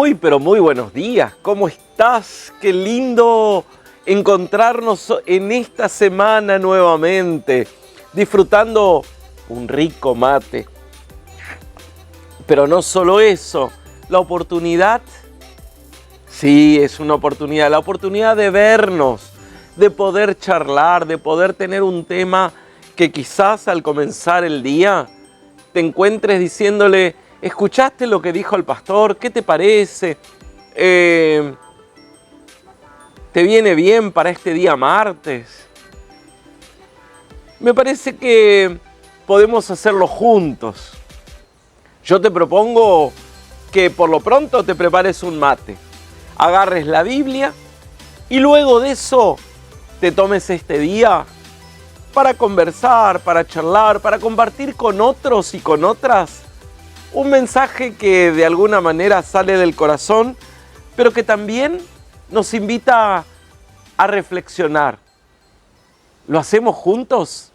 Muy, pero muy buenos días. ¿Cómo estás? Qué lindo encontrarnos en esta semana nuevamente, disfrutando un rico mate. Pero no solo eso, la oportunidad, sí, es una oportunidad, la oportunidad de vernos, de poder charlar, de poder tener un tema que quizás al comenzar el día te encuentres diciéndole: ¿escuchaste lo que dijo el pastor? ¿Qué te parece? ¿Te viene bien para este día martes? Me parece que podemos hacerlo juntos. Yo te propongo que por lo pronto te prepares un mate, agarres la Biblia y luego de eso te tomes este día para conversar, para charlar, para compartir con otros y con otras un mensaje que de alguna manera sale del corazón, pero que también nos invita a reflexionar. ¿Lo hacemos juntos?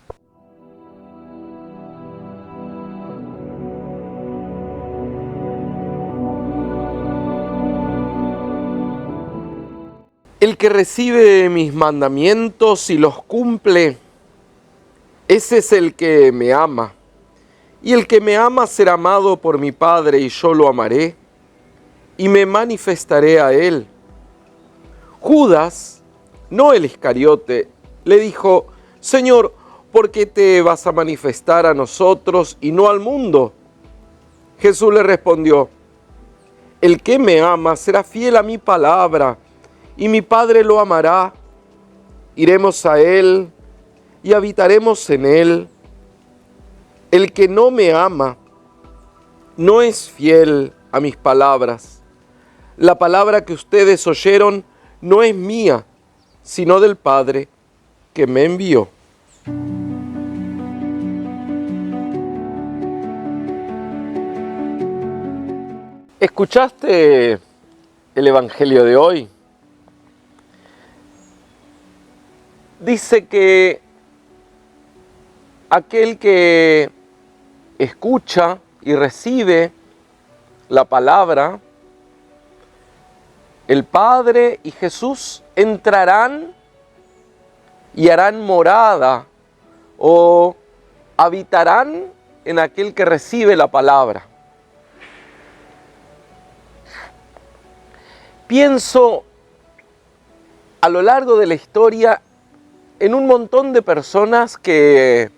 El que recibe mis mandamientos y los cumple, ese es el que me ama. Y el que me ama será amado por mi Padre, y yo lo amaré, y me manifestaré a él. Judas, no el Iscariote, le dijo: Señor, ¿por qué te vas a manifestar a nosotros y no al mundo? Jesús le respondió: el que me ama será fiel a mi palabra, y mi Padre lo amará. Iremos a él y habitaremos en él. El que no me ama no es fiel a mis palabras. La palabra que ustedes oyeron no es mía, sino del Padre que me envió. ¿Escuchaste el Evangelio de hoy? Dice que aquel que escucha y recibe la palabra, el Padre y Jesús entrarán y harán morada o habitarán en aquel que recibe la palabra. Pienso a lo largo de la historia en un montón de personas que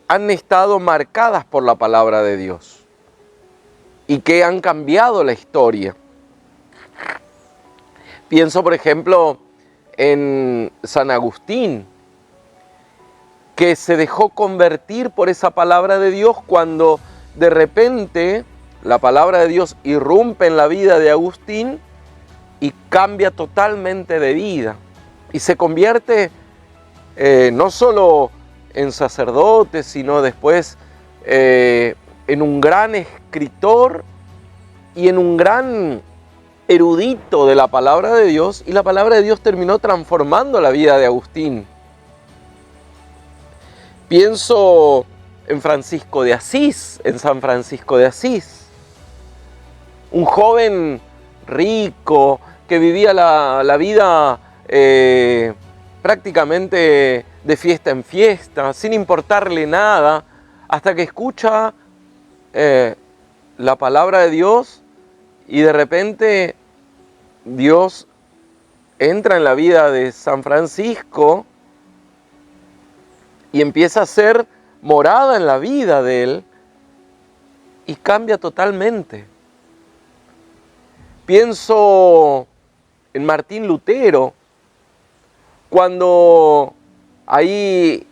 han estado marcadas por la palabra de Dios y que han cambiado la historia. Pienso, por ejemplo, en San Agustín, que se dejó convertir por esa palabra de Dios cuando de repente la palabra de Dios irrumpe en la vida de Agustín y cambia totalmente de vida y se convierte no solo en sacerdote, sino después en un gran escritor y en un gran erudito de la palabra de Dios, y la palabra de Dios terminó transformando la vida de Agustín. Pienso en Francisco de Asís, en San Francisco de Asís, un joven rico que vivía la vida prácticamente de fiesta en fiesta, sin importarle nada, hasta que escucha la palabra de Dios y de repente Dios entra en la vida de San Francisco y empieza a ser morada en la vida de él y cambia totalmente. Pienso en Martín Lutero, cuando ahí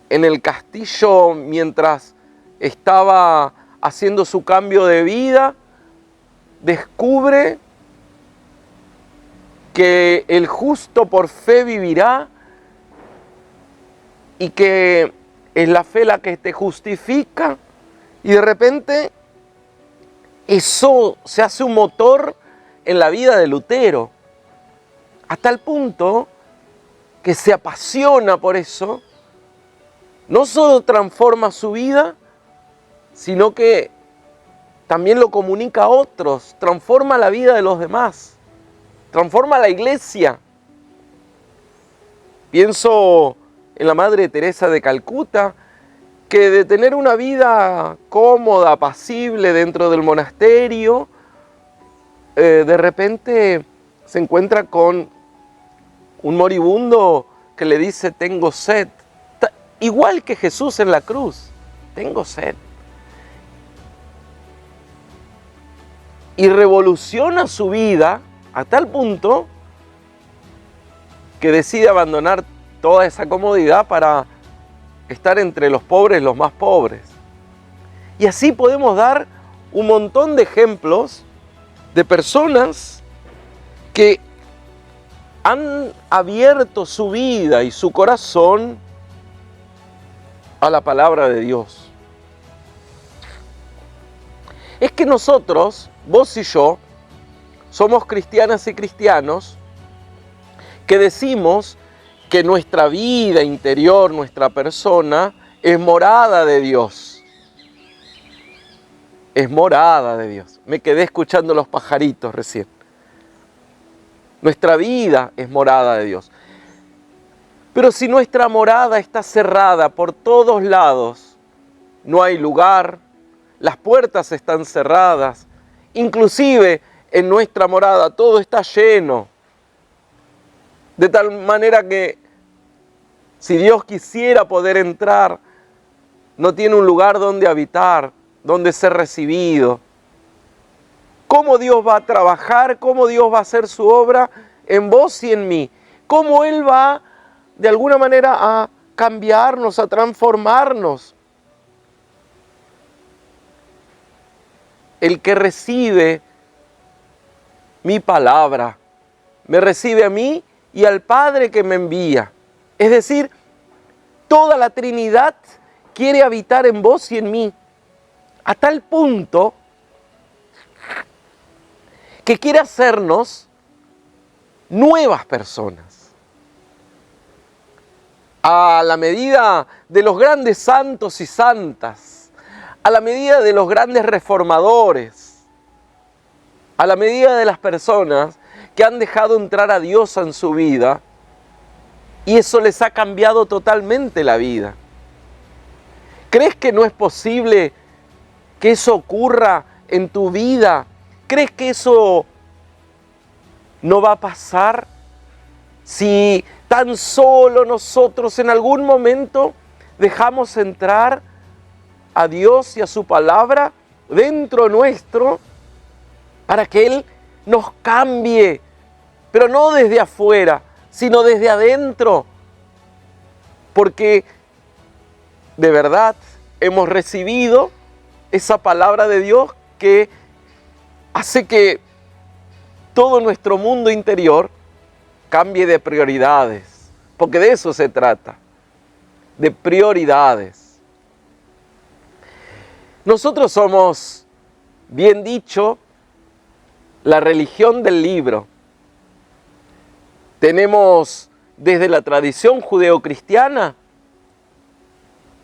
en el castillo, mientras estaba haciendo su cambio de vida, descubre que el justo por fe vivirá y que es la fe la que te justifica, y de repente eso se hace un motor en la vida de Lutero, hasta el punto que se apasiona por eso. No solo transforma su vida, sino que también lo comunica a otros, transforma la vida de los demás, transforma la iglesia. Pienso en la Madre Teresa de Calcuta, que de tener una vida cómoda, apacible dentro del monasterio, de repente se encuentra con un moribundo que le dice: tengo sed. Igual que Jesús en la cruz, tengo sed. Y revoluciona su vida a tal punto que decide abandonar toda esa comodidad para estar entre los pobres, los más pobres. Y así podemos dar un montón de ejemplos de personas que han abierto su vida y su corazón a la palabra de Dios. Es que nosotros, vos y yo, somos cristianas y cristianos que decimos que nuestra vida interior, nuestra persona, es morada de Dios. Es morada de Dios. Me quedé escuchando los pajaritos recién. Nuestra vida es morada de Dios. Pero si nuestra morada está cerrada por todos lados, no hay lugar, las puertas están cerradas, inclusive en nuestra morada todo está lleno, de tal manera que si Dios quisiera poder entrar, no tiene un lugar donde habitar, donde ser recibido. ¿Cómo Dios va a trabajar? ¿Cómo Dios va a hacer su obra en vos y en mí? ¿Cómo Él va de alguna manera a cambiarnos, a transformarnos? El que recibe mi palabra, me recibe a mí y al Padre que me envía. Es decir, toda la Trinidad quiere habitar en vos y en mí, a tal punto que quiere hacernos nuevas personas. A la medida de los grandes santos y santas, a la medida de los grandes reformadores, a la medida de las personas que han dejado entrar a Dios en su vida, y eso les ha cambiado totalmente la vida. ¿Crees que no es posible que eso ocurra en tu vida? ¿Crees que eso no va a pasar si tan solo nosotros en algún momento dejamos entrar a Dios y a su palabra dentro nuestro para que Él nos cambie, pero no desde afuera, sino desde adentro? Porque de verdad hemos recibido esa palabra de Dios que hace que todo nuestro mundo interior cambie de prioridades, porque de eso se trata, de prioridades. Nosotros somos, bien dicho, la religión del libro. Tenemos desde la tradición judeocristiana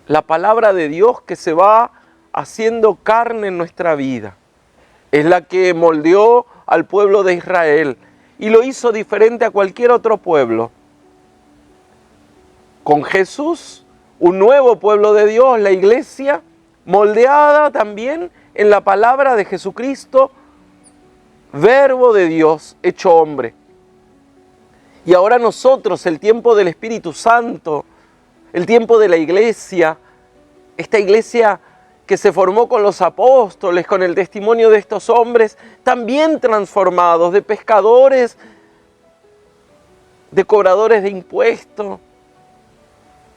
la palabra de Dios que se va haciendo carne en nuestra vida. Es la que moldeó al pueblo de Israel y lo hizo diferente a cualquier otro pueblo. Con Jesús, un nuevo pueblo de Dios, la iglesia, moldeada también en la palabra de Jesucristo, Verbo de Dios hecho hombre. Y ahora nosotros, el tiempo del Espíritu Santo, el tiempo de la iglesia, esta iglesia que se formó con los apóstoles, con el testimonio de estos hombres, también transformados de pescadores, de cobradores de impuestos,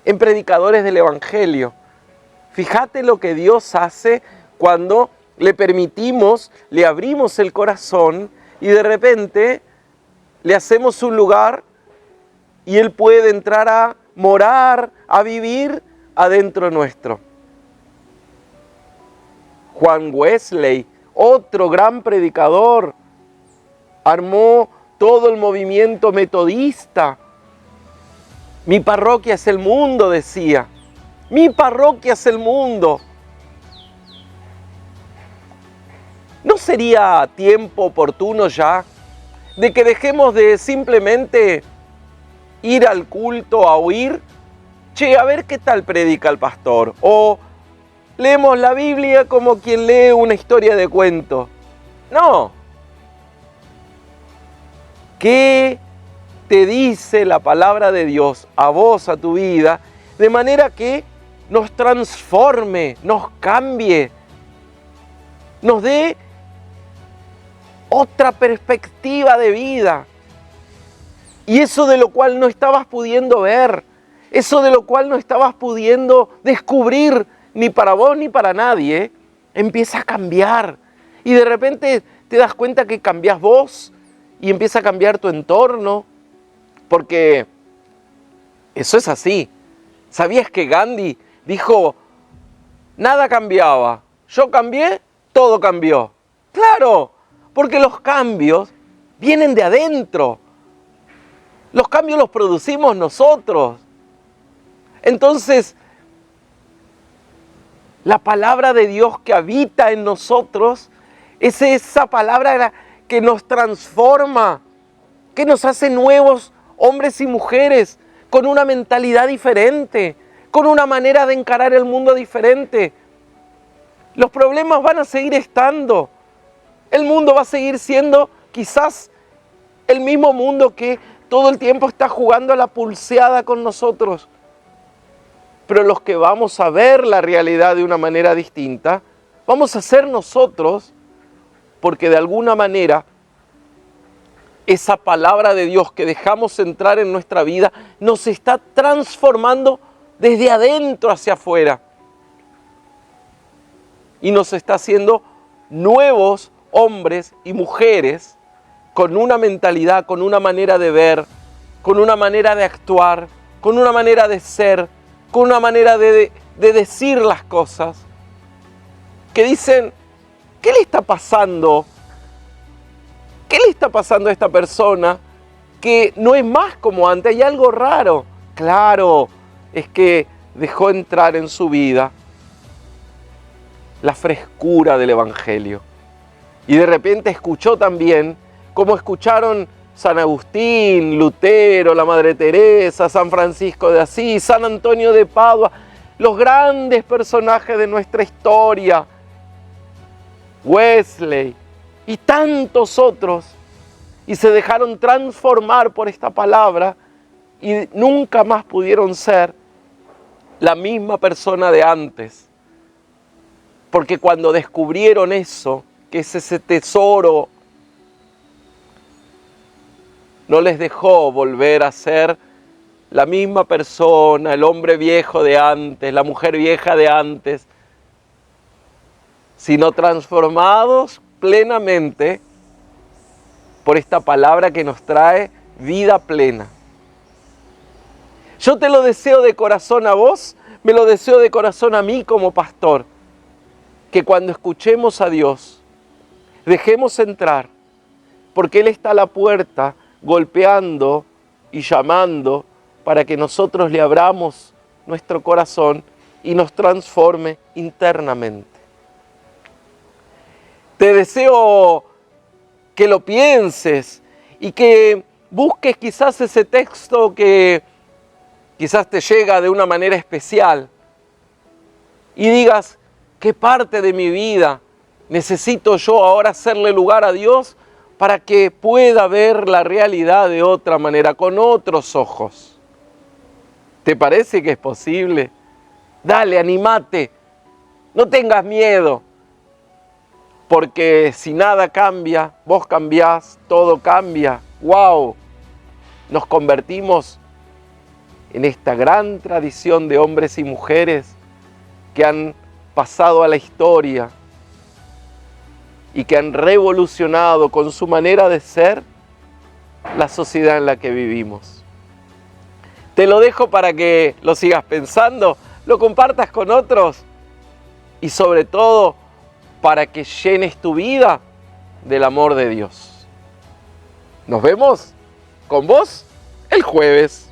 en predicadores del Evangelio. Fíjate lo que Dios hace cuando le permitimos, le abrimos el corazón y de repente le hacemos un lugar y Él puede entrar a morar, a vivir adentro nuestro. Juan Wesley, otro gran predicador, armó todo el movimiento metodista. Mi parroquia es el mundo, decía. Mi parroquia es el mundo. sería tiempo oportuno ya de que dejemos de simplemente ir al culto a oír? Che, a ver qué tal predica el pastor. O leemos la Biblia como quien lee una historia de cuento. No. ¿Qué te dice la palabra de Dios a vos, a tu vida, de manera que nos transforme, nos cambie, nos dé otra perspectiva de vida? Y eso de lo cual no estabas pudiendo ver, eso de lo cual no estabas pudiendo descubrir ni para vos ni para nadie, empieza a cambiar. Y de repente te das cuenta que cambiás vos y empieza a cambiar tu entorno, porque eso es así. ¿Sabías que Gandhi dijo, nada cambiaba, yo cambié, todo cambió? Claro, porque los cambios vienen de adentro. Los cambios los producimos nosotros. Entonces, la palabra de Dios que habita en nosotros es esa palabra que nos transforma, que nos hace nuevos hombres y mujeres con una mentalidad diferente, con una manera de encarar el mundo diferente. Los problemas van a seguir estando. El mundo va a seguir siendo quizás el mismo mundo que todo el tiempo está jugando a la pulseada con nosotros. Pero los que vamos a ver la realidad de una manera distinta, vamos a ser nosotros, porque de alguna manera esa palabra de Dios que dejamos entrar en nuestra vida nos está transformando desde adentro hacia afuera. Y nos está haciendo nuevos hombres y mujeres con una mentalidad, con una manera de ver, con una manera de actuar, con una manera de ser, con una manera de decir las cosas, que dicen, ¿qué le está pasando? ¿Qué le está pasando a esta persona que no es más como antes? Hay algo raro. Claro, es que dejó entrar en su vida la frescura del Evangelio. Y de repente escuchó también, como escucharon San Agustín, Lutero, la Madre Teresa, San Francisco de Asís, San Antonio de Padua, los grandes personajes de nuestra historia, Wesley y tantos otros, y se dejaron transformar por esta palabra y nunca más pudieron ser la misma persona de antes. Porque cuando descubrieron eso, que es ese tesoro, no les dejó volver a ser la misma persona, el hombre viejo de antes, la mujer vieja de antes, sino transformados plenamente por esta palabra que nos trae vida plena. Yo te lo deseo de corazón a vos, me lo deseo de corazón a mí como pastor, que cuando escuchemos a Dios, dejemos entrar, porque Él está a la puerta golpeando y llamando para que nosotros le abramos nuestro corazón y nos transforme internamente. Te deseo que lo pienses y que busques quizás ese texto que quizás te llega de una manera especial y digas, ¿qué parte de mi vida necesito yo ahora hacerle lugar a Dios para que pueda ver la realidad de otra manera, con otros ojos? ¿Te parece que es posible? Dale, animate, no tengas miedo, porque si nada cambia, vos cambiás, todo cambia. ¡Wow! Nos convertimos en esta gran tradición de hombres y mujeres que han pasado a la historia y que han revolucionado con su manera de ser la sociedad en la que vivimos. Te lo dejo para que lo sigas pensando, lo compartas con otros y sobre todo para que llenes tu vida del amor de Dios. Nos vemos con vos el jueves.